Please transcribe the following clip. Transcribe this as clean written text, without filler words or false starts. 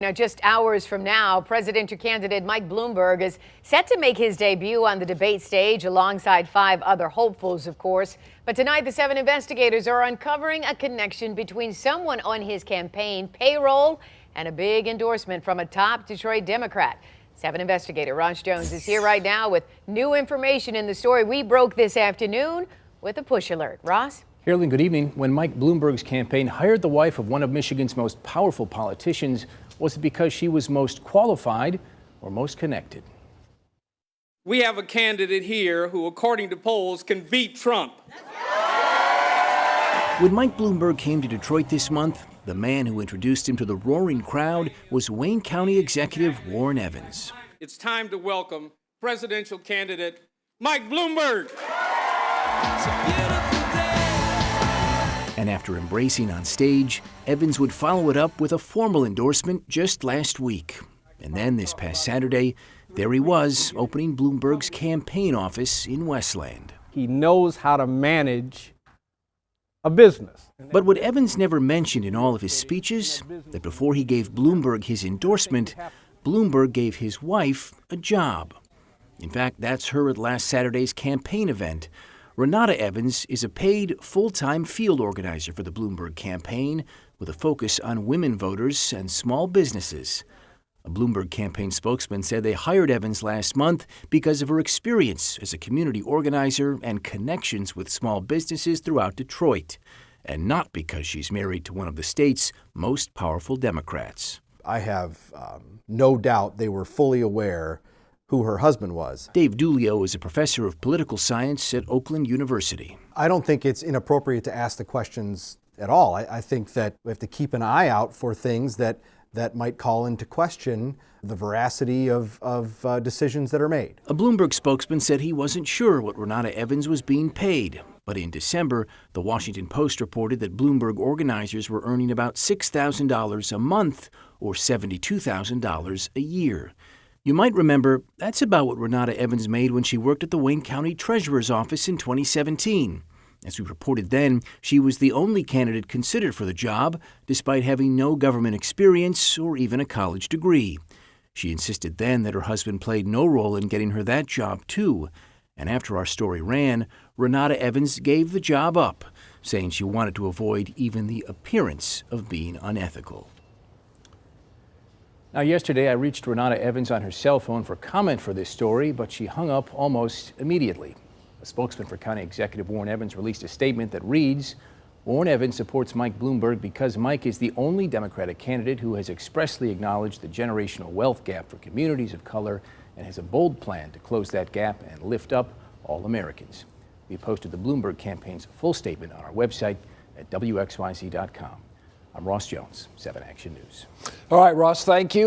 Now, just hours from now, presidential candidate Mike Bloomberg is set to make his debut on the debate stage alongside 5 other hopefuls, of course. But tonight, the 7 investigators are uncovering a connection between someone on his campaign payroll and a big endorsement from a top Detroit Democrat. 7 investigator Ross Jones is here right now with new information in the story we broke this afternoon with a push alert. Ross? Carolyn, good evening. When Mike Bloomberg's campaign hired the wife of one of Michigan's most powerful politicians, was it because she was most qualified or most connected? We have a candidate here who, according to polls, can beat Trump. When Mike Bloomberg came to Detroit this month, the man who introduced him to the roaring crowd was Wayne County Executive Warren Evans. It's time to welcome presidential candidate Mike Bloomberg. And after embracing on stage, Evans would follow it up with a formal endorsement just last week. And then this past Saturday, there he was, opening Bloomberg's campaign office in Westland. He knows how to manage a business. But what Evans never mentioned in all of his speeches, that before he gave Bloomberg his endorsement, Bloomberg gave his wife a job. In fact, that's her at last Saturday's campaign event. Renata Evans is a paid, full-time field organizer for the Bloomberg campaign with a focus on women voters and small businesses. A Bloomberg campaign spokesman said they hired Evans last month because of her experience as a community organizer and connections with small businesses throughout Detroit, and not because she's married to one of the state's most powerful Democrats. I have no doubt they were fully aware who her husband was. Dave Dulio is a professor of political science at Oakland University. I don't think it's inappropriate to ask the questions at all. I think that we have to keep an eye out for things that might call into question the veracity of decisions that are made. A Bloomberg spokesman said he wasn't sure what Renata Evans was being paid. But in December, the Washington Post reported that Bloomberg organizers were earning about $6,000 a month or $72,000 a year. You might remember that's about what Renata Evans made when she worked at the Wayne County Treasurer's Office in 2017. As we reported then, she was the only candidate considered for the job, despite having no government experience or even a college degree. She insisted then that her husband played no role in getting her that job, too. And after our story ran, Renata Evans gave the job up, saying she wanted to avoid even the appearance of being unethical. Now, yesterday I reached Renata Evans on her cell phone for comment for this story, but she hung up almost immediately. A spokesman for County Executive Warren Evans released a statement that reads, Warren Evans supports Mike Bloomberg because Mike is the only Democratic candidate who has expressly acknowledged the generational wealth gap for communities of color and has a bold plan to close that gap and lift up all Americans. We posted the Bloomberg campaign's full statement on our website at WXYZ.com. I'm Ross Jones, 7 Action News. All right, Ross, thank you.